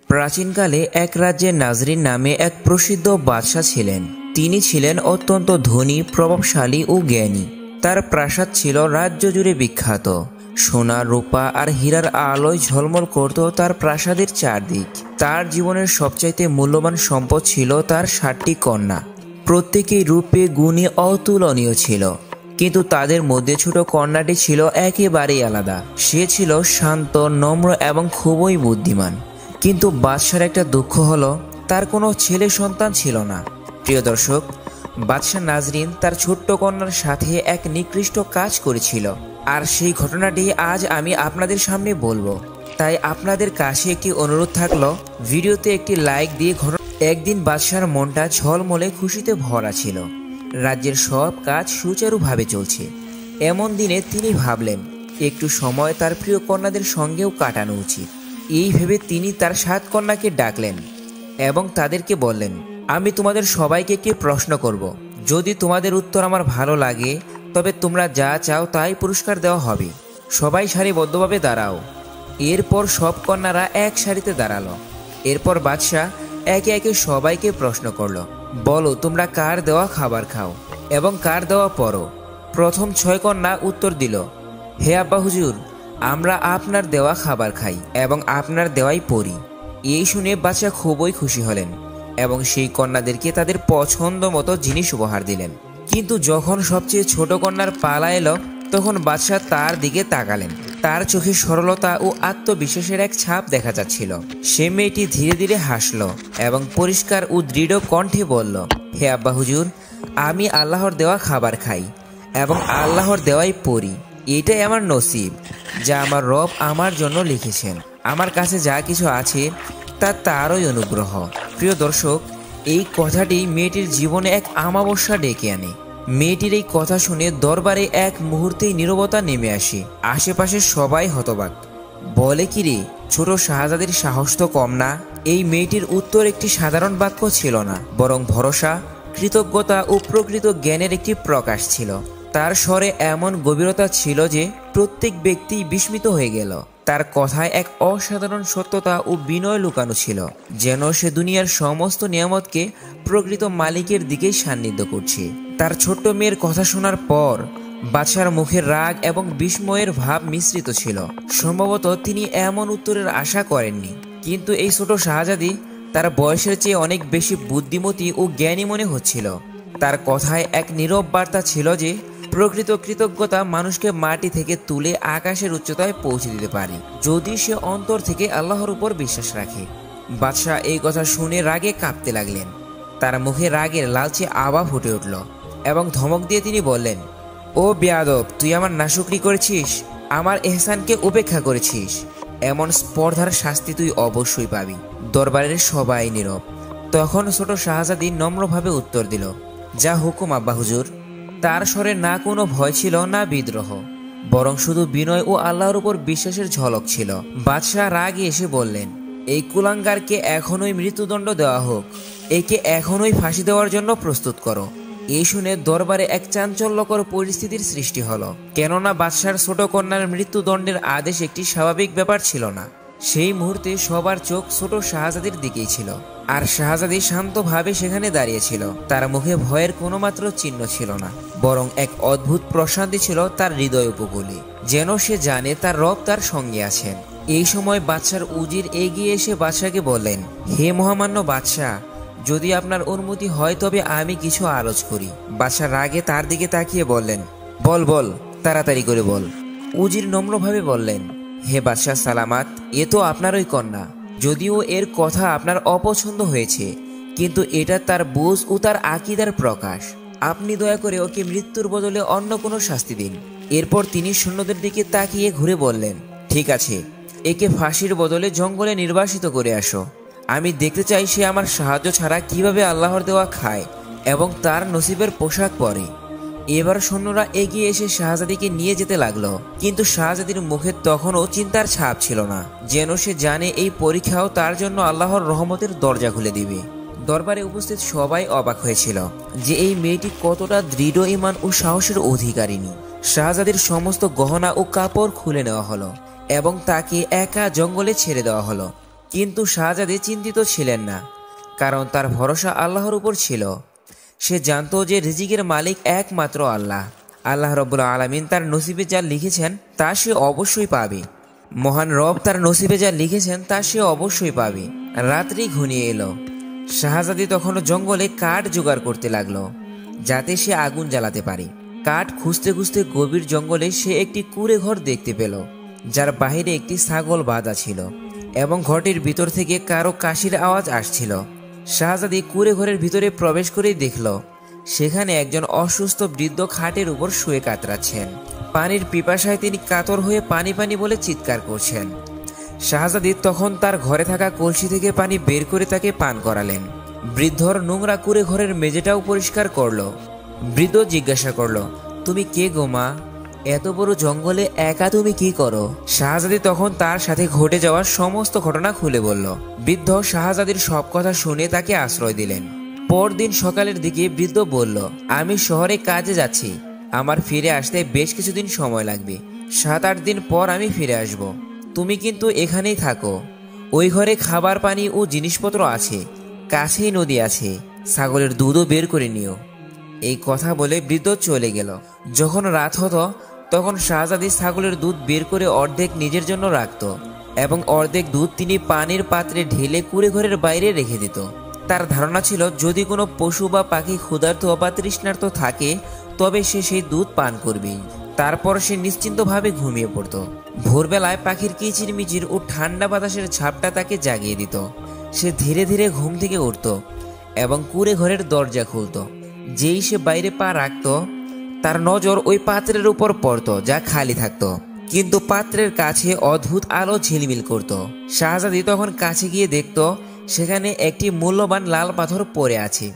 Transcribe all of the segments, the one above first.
প্রাচীনকালে এক রাজ্যে নাজরিন নামে এক প্রসিদ্ধ বাদশাহ ছিলেন। তিনি ছিলেন অত্যন্ত ধনী, প্রভাবশালী ও জ্ঞানী। তার প্রাসাদ ছিল রাজ্য জুড়ে বিখ্যাত। সোনা, রূপা আর হীরার আলোয় ঝলমল করত তার প্রাসাদের চারদিক। তার জীবনের সবচাইতে মূল্যবান সম্পদ ছিল তার 7টি কন্যা। প্রত্যেকেই রূপে গুণে অতুলনীয় ছিল, কিন্তু তাদের মধ্যে ছোট কন্যাটি ছিল একেবারেই আলাদা। সে ছিল শান্ত, নম্র এবং খুবই বুদ্ধিমান। কিন্তু বাদশার একটা দুঃখ হলো, তার কোনো ছেলে সন্তান ছিল না। প্রিয় দর্শক, বাদশা নাজরিন তার ছোট্ট কন্যার সাথে এক নিকৃষ্ট কাজ করেছিল, আর সেই ঘটনাটি আজ আমি আপনাদের সামনে বলবো। তাই আপনাদের কাছে একটি অনুরোধ থাকলো, ভিডিওতে একটি লাইক দিয়ে একদিন বাদশার মনটা ঝলমলে খুশিতে ভরা ছিল। রাজ্যের সব কাজ সুচারুভাবে চলছে। এমন দিনে তিনি ভাবলেন, একটু সময় তার প্রিয় কন্যাদের সঙ্গেও কাটানো উচিত। এই ভেবে তিনি তার 7 কন্যাকে ডাকলেন এবং তাদেরকে বললেন, আমি তোমাদের সবাইকে একটি প্রশ্ন করব। যদি তোমাদের উত্তর আমার ভালো লাগে, তবে তোমরা যা চাও তাই পুরস্কার দেওয়া হবে। সবাই সারিবদ্ধভাবে দাঁড়াও। এরপর সব কন্যারা এক সারিতে দাঁড়ালো। এরপর বাদশাহ একে একে সবাইকে প্রশ্ন করলো, বলো তোমরা কার দেওয়া খাবার খাও এবং কার দেওয়া পড়ো। প্রথম 6 কন্যা উত্তর দিল, হে আব্বা হুজুর, আমরা আপনার দেওয়া খাবার খাই এবং আপনার দেওয়াই পড়ি। এই শুনে বাদশাহ খুবই খুশি হলেন এবং সেই কন্যাদেরকে তাদের পছন্দ মতো জিনিস উপহার দিলেন। কিন্তু যখন সবচেয়ে ছোট কন্যার পালা এলো, তখন বাদশাহ তার দিকে তাকালেন। তার চোখে সরলতা ও আত্মবিশ্বাসের এক ছাপ দেখা যাচ্ছিল। সে মেয়েটি ধীরে ধীরে হাসল এবং পরিষ্কার ও দৃঢ় কণ্ঠে বলল, হে আব্বা হুজুর, আমি আল্লাহর দেওয়া খাবার খাই এবং আল্লাহর দেওয়াই পড়ি। এটাই আমার নসিব, যা আমার রব আমার জন্য লিখেছেন। আমার কাছে যা কিছু আছে তা তারই অনুগ্রহ। প্রিয় দর্শক, এই কথাটি মেয়েটির জীবনে এক আমাবস্যা ডেকে আনে। মেয়েটির এই কথা শুনে দরবারে এক মুহূর্তেই নীরবতা নেমে আসে। আশেপাশে সবাই হতবাক। বলে কি রে, ছোট শাহজাদের সাহস তো কম না। এই মেয়েটির উত্তর একটি সাধারণ বাক্য ছিল না, বরং ভরসা, কৃতজ্ঞতা ও প্রকৃত জ্ঞানের একটি প্রকাশ ছিল। তার স্বরে এমন গভীরতা ছিল যে প্রত্যেক ব্যক্তি বিস্মিত হয়ে গেল। তার কথায় এক অসাধারণ সত্যতা ও বিনয় লুকানো ছিল, যেন সে দুনিয়ার সমস্ত নিয়ামতকে প্রকৃত মালিকের দিকেই সান্নিধ্য করছে। তার ছোট্ট মেয়ের কথা শোনার পর বাদশার মুখে রাগ এবং বিস্ময়ের ভাব মিশ্রিত ছিল। সম্ভবত তিনি এমন উত্তরের আশা করেননি। কিন্তু এই ছোট শাহজাদি তার বয়সের চেয়ে অনেক বেশি বুদ্ধিমতী ও জ্ঞানী মনে হচ্ছিল। তার কথায় এক নীরব বার্তা ছিল যে প্রকৃত কৃতজ্ঞতা মানুষকে মাটি থেকে তুলে আকাশের উচ্চতায় পৌঁছে দিতে পারে, যদি সে অন্তর থেকে আল্লাহর উপর বিশ্বাস রাখে। বাদশাহ এই কথা শুনে রাগে কাঁপতে লাগলেন। তার মুখে রাগের লালচে আভা ফুটে উঠল এবং ধমক দিয়ে তিনি বললেন, ও বেয়াদব, তুই আমার নাশুকরি করেছিস, আমার এহসানকে উপেক্ষা করেছিস। এমন স্পর্ধার শাস্তি তুই অবশ্যই পাবি। দরবারের সবাই নীরব। তখন ছোট শাহজাদি নম্রভাবে উত্তর দিল, যা হুকুম আব্বা হুজুর। তার স্বরে না কোনো ভয় ছিল না বিদ্রোহ, বরং শুধু বিনয় ও আল্লাহর উপর বিশ্বাসের ঝলক ছিল। বাদশাহ রাগে এসে বললেন, এই কুলাঙ্গারকে এখনই মৃত্যুদণ্ড দেওয়া হোক। একে এখনই ফাঁসি দেওয়ার জন্য প্রস্তুত করো। এই শুনে দরবারে এক চাঞ্চল্যকর পরিস্থিতির সৃষ্টি হলো, কেননা বাদশার ছোট কন্যার মৃত্যুদণ্ডের আদেশ একটি স্বাভাবিক ব্যাপার ছিল না। সেই মুহূর্তে সবার চোখ ছোট শাহজাদির দিকেই ছিল, আর শাহজাদি শান্তভাবে সেখানে দাঁড়িয়েছিল। তার মুখে ভয়ের কোনো মাত্র চিহ্ন ছিল না, বরং এক অদ্ভুত প্রশান্তি ছিল তার হৃদয় উপকূলে, যেন সে জানে তার রব তার সঙ্গে আছেন। এই সময় বাদশার উজির এগিয়ে এসে বাদশাকে বললেন, হে মহামান্য বাদশাহ, যদি আপনার অনুমতি হয় তবে আমি কিছু আলোচ করি। বাদশা রাগে তার দিকে তাকিয়ে বললেন, বল বল, তাড়াতাড়ি করে বল। উজির নম্রভাবে বললেন, হে বাদশাহ সালামাত, এ তো আপনারই কন্যা। যদিও এর কথা আপনার অপছন্দ হয়েছে, কিন্তু এটা তার বুঝ ও তার আকীদার প্রকাশ। আপনি দয়া করে ওকে মৃত্যুর বদলে অন্য কোনো শাস্তি দিন। এরপর তিনি সৈন্যদের দিকে তাকিয়ে ঘুরে বললেন, ঠিক আছে, একে ফাঁসির বদলে জঙ্গলে নির্বাসিত করে আসো। আমি দেখতে চাই সে আমার সাহায্য ছাড়া কিভাবে আল্লাহর দেওয়া খায় এবং তার নসিবের পোশাক পরে। এবার সৈন্যরা এগিয়ে এসে শাহজাদিকে নিয়ে যেতে লাগলো, কিন্তু শাহজাদির মুখে তখনও চিন্তার ছাপ ছিল না, যেন সে জানে এই পরীক্ষাও তার জন্য আল্লাহর রহমতের দরজা খুলে দিবে। দরবারে উপস্থিত সবাই অবাক হয়েছিল যে এই মেয়েটি কতটা দৃঢ় ঈমান ও সাহসের অধিকারিণী। শাহজাদির সমস্ত গহনা ও কাপড় খুলে নেওয়া হলো এবং তাকে একা জঙ্গলে ছেড়ে দেওয়া হলো। কিন্তু শাহজাদি চিন্তিত ছিলেন না, কারণ তার ভরসা আল্লাহর উপর ছিল। সে জানত যে রিজিকের মালিক একমাত্র আল্লাহ। আল্লাহ রব্বুল আলামিন তার নসিবে যা লিখেছেন তা সে অবশ্যই পাবে। মহান রব তার নসিবে যা লিখেছেন তা সে অবশ্যই পাবে। রাত্রি ঘনিয়ে এলো। শাহজাদি তখনও জঙ্গলে কাঠ জোগাড় করতে লাগলো, যাতে সে আগুন জ্বালাতে পারে। কাঠ খুঁজতে খুঁজতে গভীর জঙ্গলে সে একটি কুঁড়ে ঘর দেখতে পেল, যার বাহিরে একটি ছাগল বাঁধা ছিল এবং ঘরটির ভিতর থেকে কারো কাশির আওয়াজ আসছিল। শাহজাদি কুঁড়ে ঘরের ভিতরে প্রবেশ করেই দেখল সেখানে একজন অসুস্থ বৃদ্ধ খাটের উপর শুয়ে কাতরাচ্ছেন। পানির পিপাসায় তিনি কাতর হয়ে পানি পানি বলে চিৎকার করছেন। শাহজাদি তখন তার ঘরে থাকা কলসি থেকে পানি বের করে তাকে পান করালেন। বৃদ্ধর নোংরা কুঁড়ে ঘরের মেঝেটাও পরিষ্কার করলো। বৃদ্ধ জিজ্ঞাসা করলো, তুমি কে গো মা? এত বড় জঙ্গলে একা তুমি কি করো? শাহজাদি তখন তার সাথে ঘটে যাওয়া সমস্ত ঘটনা খুলে বলল। বৃদ্ধ শাহজাদির সব কথা শুনে তাকে আশ্রয় দিলেন। পরদিন সকালের দিকে বৃদ্ধ বলল, আমি শহরে কাজে যাচ্ছি, আমার ফিরে আসতে বেশ কিছুদিন সময় লাগবে। 7-8 দিন পর আমি ফিরে আসব। তুমি কিন্তু এখানেই থাকো। ওই ঘরে খাবার পানি ও জিনিসপত্র আছে, কাছেই নদী আছে, ছাগলের দুধও বের করে নিও। এই কথা বলে বৃদ্ধ চলে গেল। যখন রাত হতো তখন শাহজাদি ছাগলের দুধ বের করে অর্ধেক নিজের জন্য রাখত এবং অর্ধেক দুধ তিনি পানির পাত্রে ঢেলে কুঁড়ে ঘরের বাইরে রেখে দিত। তার ধারণা ছিল যদি কোনো পশু বা পাখি ক্ষুধার্ত বা তৃষ্ণার্ত থাকে তবে সে সেই দুধ পান করবে। তারপর সে নিশ্চিন্তভাবে ঘুমিয়ে পড়ত। ভোরবেলায় পাখির কিচিরমিচির ও ঠান্ডা বাতাসের ঝাপটা তাকে জাগিয়ে দিত। সে ধীরে ধীরে ঘুম থেকে উঠত এবং কুঁড়ে ঘরের দরজা খুলত। যেই সে বাইরে পা রাখত তার নজর ওই পাত্রের উপর পড়ত, যা খালি থাকত, কিন্তু পাত্রের কাছে অদ্ভুত আলো ঝিলমিল করত। শাহজাদি তখন কাছে গিয়ে দেখত সেখানে একটি মূল্যবান লাল পাথর পড়ে আছে,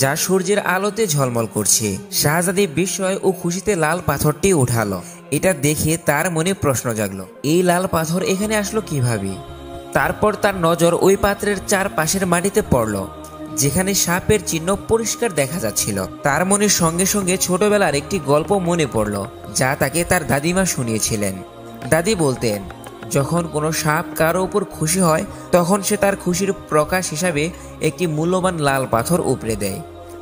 যা সূর্যের আলোতে ঝলমল করছে। শাহজাদি বিস্ময় ও খুশিতে লাল পাথরটি উঠালো। এটা দেখে তার মনে প্রশ্ন জাগলো, এই লাল পাথর এখানে আসলো কিভাবে? তারপর তার নজর ওই পাত্রের চারপাশের মাটিতে পড়ল, যেখানে সাপের চিহ্ন পরিষ্কার দেখা যাচ্ছিল। তার মনের সঙ্গে সঙ্গে ছোটবেলার একটি গল্প মনে পড়ল, যা তাকে তার দাদিমা শুনিয়েছিলেন। দাদি বলতেন, যখন কোনো সাপ কারো উপর খুশি হয় তখন সে তার খুশির প্রকাশ হিসাবে একটি মূল্যবান লাল পাথর উপড়ে দেয়,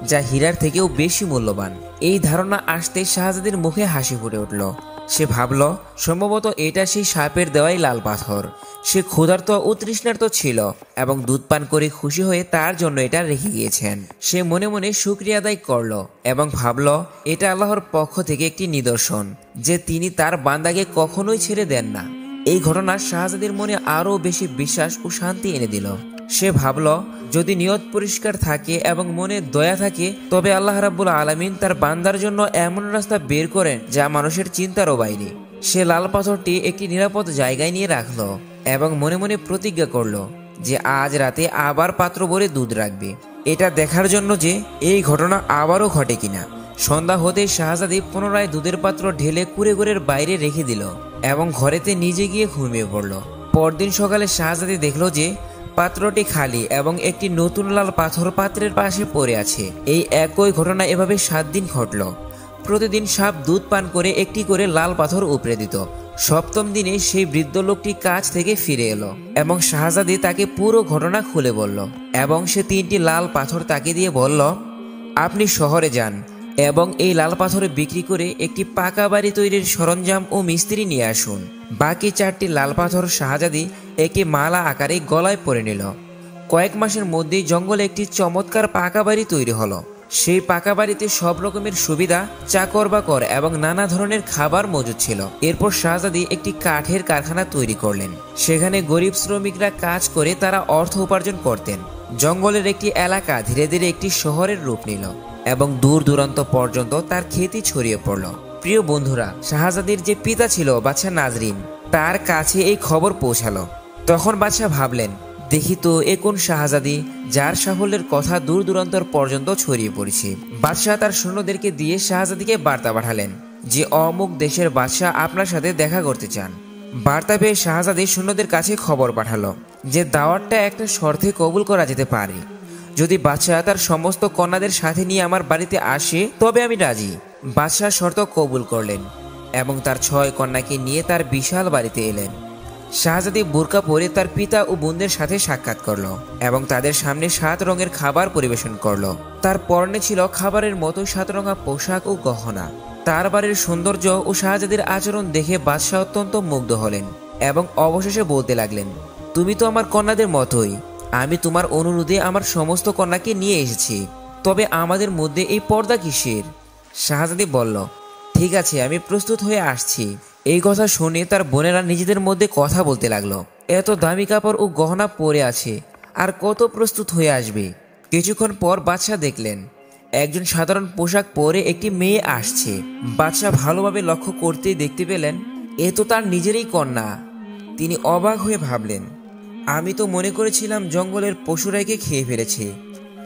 যা হীরার থেকেও বেশি মূল্যবান। এই ধারণা আসতে শাহজাদির মুখে হাসি ফুটে উঠল। সে ভাবল, সম্ভবত এটা সেই সাপের দেওয়াই লাল পাথর। সে ক্ষুধার্ত ও তৃষ্ণার্ত ছিল এবং দুধ পান করে খুশি হয়ে তার জন্য এটা রেখে গিয়েছেন। সে মনে মনে শুকরিয়া আদায় করল এবং ভাবল, এটা আল্লাহর পক্ষ থেকে একটি নিদর্শন যে তিনি তার বান্দাকে কখনোই ছেড়ে দেন না। এই ঘটনা শাহজাদির মনে আরও বেশি বিশ্বাস ও শান্তি এনে দিল। সে ভাবল, যদি নিয়ত পরিষ্কার থাকে এবং মনে দয়া থাকে তবে আল্লাহ রাব্বুল আলামিন তার বান্দার জন্য এমন রাস্তা বের করেন যা মানুষের চিন্তারও বাইরে। সে লাল পাথরটি একটি নিরাপদ জায়গায় নিয়ে রাখল এবং মনে মনে প্রতিজ্ঞা করল যে আজ রাতে আবার পাত্র ভরে দুধ রাখবে, এটা দেখার জন্য যে এই ঘটনা আবারও ঘটে কিনা। সন্ধ্যা হতে শাহজাদি পুনরায় দুধের পাত্র ঢেলে কুঁড়ে ঘরের বাইরে রেখে দিল এবং ঘরেতে নিজে গিয়ে ঘুমিয়ে পড়ল। পরদিন সকালে শাহজাদি দেখল যে পাত্রটি খালি এবং একটি নতুন লাল পাথর পাত্রের পাশে পড়ে আছে। এই একই ঘটনা এভাবে 7 দিন ঘটল। প্রতিদিন সাপ দুধ পান করে একটি করে লাল পাথর উপড়ে দিত। 7ম দিনে সেই বৃদ্ধ লোকটি কাজ থেকে ফিরে এলো এবং শাহজাদি তাকে পুরো ঘটনা খুলে বলল এবং সে 3টি লাল পাথর তাকে দিয়ে বলল, আপনি শহরে যান এবং এই লাল পাথর বিক্রি করে একটি পাকা বাড়ি তৈরির সরঞ্জাম ও মিস্ত্রি নিয়ে আসুন। বাকি 4টি লাল পাথর শাহজাদি একটি মালা আকারে গলায় পরে নিল। কয়েক মাসের মধ্যেই জঙ্গলে একটি চমৎকার পাকা বাড়ি তৈরি হলো। সেই পাকা বাড়িতে সব রকমের সুবিধা, চাকর বাকর এবং নানা ধরনের খাবার মজুদ ছিল। এরপর শাহজাদি একটি কাঠের কারখানা তৈরি করলেন। সেখানে গরিব শ্রমিকরা কাজ করে তারা অর্থ উপার্জন করতেন। জঙ্গলের একটি এলাকা ধীরে ধীরে একটি শহরের রূপ নিল এবং দূর দূরান্ত পর্যন্ত তার খ্যাতি ছড়িয়ে পড়ল। প্রিয় বন্ধুরা, শাহজাদির যে পিতা ছিল বাদশাহ নাজরিন, তার কাছে এই খবর পৌঁছালো। তখন বাদশাহ ভাবলেন, দেখি তো এ কোন শাহজাদি যার সাফল্যের কথা দূর দূরান্তর পর্যন্ত ছড়িয়ে পড়েছে। বাদশাহ তার সৈন্যদেরকে দিয়ে শাহজাদিকে বার্তা পাঠালেন যে অমুক দেশের বাদশাহ আপনার সাথে দেখা করতে চান। বার্তা পেয়ে শাহজাদি সৈন্যদের কাছে খবর পাঠালো যে দাওয়াতটা একটা শর্তে কবুল করা যেতে পারে। যদি বাদশাহ তার সমস্ত কন্যাদের সাথে নিয়ে আমার বাড়িতে আসে তবে আমি রাজি। বাদশাহ শর্ত কবুল করলেন এবং তার 6 কন্যাকে নিয়ে তার বিশাল বাড়িতে এলেন। শাহজাদি বোরকা পরে তার পিতা ও বোনদের সাথে সাক্ষাৎ করলো এবং তাদের সামনে 7 রঙের খাবার পরিবেশন করলো। তার পরনে ছিল খাবারের মতো 7 রঙা পোশাক ও গহনা। তার বাড়ির সৌন্দর্য ও শাহজাদির আচরণ দেখে বাদশাহ অত্যন্ত মুগ্ধ হলেন এবং অবশেষে বলতে লাগলেন, তুমি তো আমার কন্যাদের মতোই। আমি তোমার অনুরোধে আমার সমস্ত কন্যাকে নিয়ে এসেছি, তবে আমাদের মধ্যে এই পর্দা কিসের? শাহজাদি বলল, ঠিক আছে, আমি প্রস্তুত হয়ে আসছি। এই কথা শুনে তার বোনেরা নিজেদের মধ্যে কথা বলতে লাগলো, এত দামি কাপড় ও গহনা পরে আছে, আর কত প্রস্তুত হয়ে আসবে। কিছুক্ষণ পর বাদশাহ দেখলেন একজন সাধারণ পোশাক পরে একটি মেয়ে আসছে। বাদশাহ ভালোভাবে লক্ষ্য করতেই দেখতে পেলেন এ তো তার নিজেরই কন্যা। তিনি অবাক হয়ে ভাবলেন, আমি তো মনে করেছিলাম জঙ্গলের পশুরাইকে খেয়ে ফেলেছে।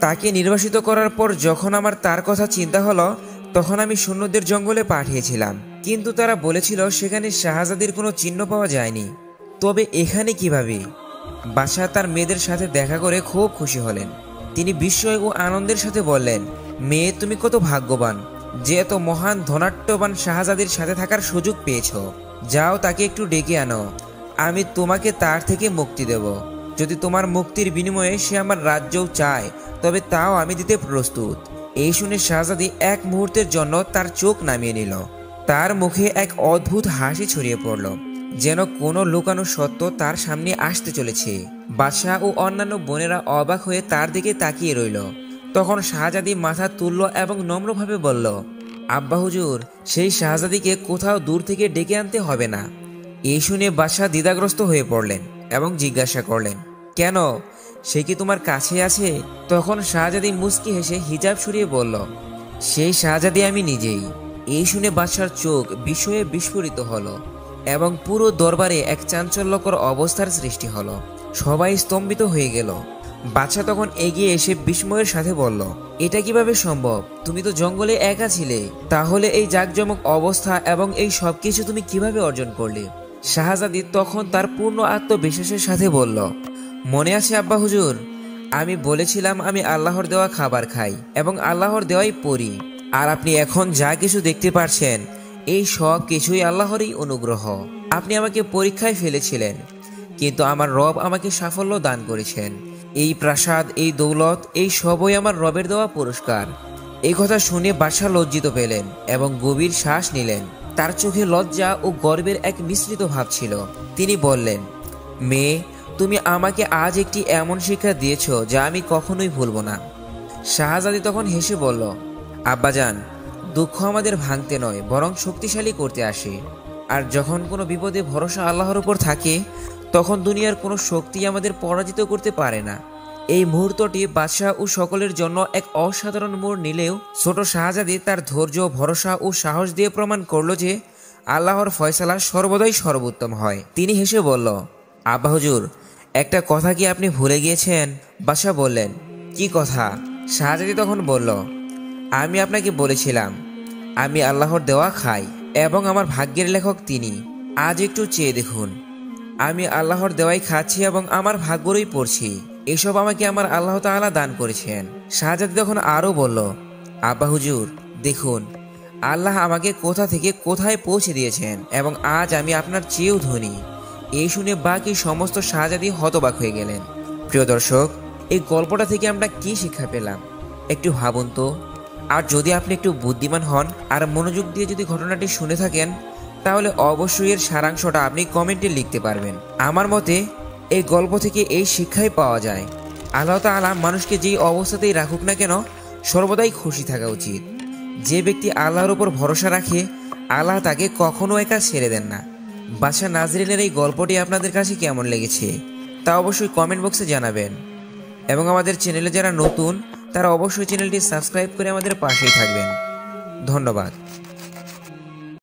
তাকে নির্বাসিত করার পর যখন আমার তার কথা চিন্তা হলো, তখন আমি সৈন্যদের জঙ্গলে পাঠিয়েছিলাম, কিন্তু তারা বলেছিল সেখানে শাহজাদির কোনো চিহ্ন পাওয়া যায়নি। তবে এখানে কিভাবে? বাদশাহ তার মেয়েদের সাথে দেখা করে খুব খুশি হলেন। তিনি বিস্ময় ও আনন্দের সাথে বললেন, মেয়ে, তুমি কত ভাগ্যবান যে এত মহান ধনাঢ্যবান শাহজাদির সাথে থাকার সুযোগ পেয়েছ। যাও, তাকে একটু ডেকে আনো, আমি তোমাকে তার থেকে মুক্তি দেব। যদি তোমার মুক্তির বিনিময়ে সে আমার রাজ্যও চায়, তবে তাও আমি দিতে প্রস্তুত। এই শুনে শাহজাদি এক মুহূর্তের জন্য তার চোখ নামিয়ে নিল। তার মুখে এক অদ্ভুত হাসি ছড়িয়ে পড়ল, যেন কোনো লুকানো সত্য তার সামনে আসতে চলেছে। বাদশাহ ও অন্যান্য বোনেরা অবাক হয়ে তার দিকে তাকিয়ে রইল। তখন শাহজাদি মাথা তুলল এবং নম্রভাবে বলল, আব্বা হুজুর, সেই শাহজাদিকে কোথাও দূর থেকে ডেকে আনতে হবে না। এই শুনে বাদশাহ দ্বিধাগ্রস্ত হয়ে পড়লেন এবং জিজ্ঞাসা করলেন, কেন, সে কি তোমার কাছে আছে? তখন শাহজাদি মুচকি হেসে হিজাব সরিয়ে বলল, সেই শাহজাদি আমি নিজেই। এই শুনে বাদশার চোখ বিস্ময়ে বিস্ফোরিত হলো এবং পুরো দরবারে এক চাঞ্চল্যকর অবস্থার সৃষ্টি হলো। সবাই স্তম্ভিত হয়ে গেল। বাদশাহ তখন এগিয়ে এসে বিস্ময়ের সাথে বলল, এটা কিভাবে সম্ভব? তুমি তো জঙ্গলে একা ছিলে, তাহলে এই জাঁকজমক অবস্থা এবং এই সবকিছু তুমি কিভাবে অর্জন করলে? শাহজাদি তখন তার পূর্ণ আত্মবিশ্বাসের সাথে বলল, মনে আছে আব্বা হুজুর, আমি বলেছিলাম আমি আল্লাহর দেওয়া খাবার খাই এবং আল্লাহর দেওয়াই পড়ি, আর আপনি এখন যা কিছু দেখতে পাচ্ছেন এই সব কিছুই আল্লাহরই অনুগ্রহ। আপনি আমাকে পরীক্ষায় ফেলেছিলেন, কিন্তু আমার রব আমাকে সাফল্য দান করেছেন। এই প্রাসাদ, এই দৌলত, এই সবই আমার রবের দেওয়া পুরস্কার। এই কথা শুনে বাদশাহ লজ্জিত পেলেন এবং গভীর শ্বাস নিলেন। তার চোখে লজ্জা ও গর্বের এক মিশ্রিত ভাব ছিল। তিনি বললেন, মেয়ে, তুমি আমাকে আজ একটি এমন শিক্ষা দিয়েছ যা আমি কখনোই ভুলব না। শাহজাদি তখন হেসে বলল, আব্বাজান, দুঃখ আমাদের ভাঙতে নয়, বরং শক্তিশালী করতে আসে। আর যখন কোনো বিপদে ভরসা আল্লাহর উপর থাকে, তখন দুনিয়ার কোনো শক্তি আমাদের পরাজিত করতে পারে না। এই মুহূর্তটি বাদশাহ ও সকলের জন্য এক অসাধারণ মোড় নিলেও ছোট শাহজাদি তার ধৈর্য, ভরসা ও সাহস দিয়ে প্রমাণ করল যে আল্লাহর ফয়সালা সর্বদাই সর্বোত্তম হয়। তিনি হেসে বলল, আব্বা হুজুর, একটা কথা কি আপনি ভুলে গিয়েছেন? বাদশাহ বললেন, কি কথা? শাহজাদি তখন বলল, আমি আপনাকে বলেছিলাম আমি আল্লাহর দেওয়া খাই এবং আমার ভাগ্যের লেখক তিনি। আজ একটু চেয়ে দেখুন, আমি আল্লাহর দেওয়াই খাচ্ছি এবং আমার ভাগ্যরই পড়ছি। এসব আমাকে আমার আল্লাহ তাআলা দান করেছেন। শাহজাদি তখন আরও বলল, আব্বা হুজুর, দেখুন, আল্লাহ আমাকে কোথা থেকে কোথায় পৌঁছে দিয়েছেন এবং আজ আমি আপনার চেয়েও ধনী। এই শুনে বাকি সমস্ত শাহজাদি হতবাক হয়ে গেলেন। প্রিয় দর্শক, এই গল্পটা থেকে আমরা কি শিক্ষা পেলাম একটু ভাবুন তো। আর যদি আপনি একটু বুদ্ধিমান হন আর মনোযোগ দিয়ে যদি ঘটনাটি শুনে থাকেন, তাহলে অবশ্যই এর সারাংশটা আপনি কমেন্টে লিখতে পারবেন। আমার মতে এই গল্প থেকে এই শিক্ষাই পাওয়া যায়, আল্লাহ তাআলা মানুষকে যেই অবস্থাতেই রাখুক না কেন সর্বদাই খুশি থাকা উচিত। যে ব্যক্তি আল্লাহর উপর ভরসা রাখে, আল্লাহ তাকে কখনো একা ছেড়ে দেন না। বাদশাহ নাজরিনের এই গল্পটি আপনাদের কাছে কেমন লেগেছে তা অবশ্যই কমেন্ট বক্সে জানাবেন। এবং আমাদের চ্যানেলে যারা নতুন, তারা অবশ্যই চ্যানেলটি সাবস্ক্রাইব করে আমাদের পাশেই থাকবেন। ধন্যবাদ।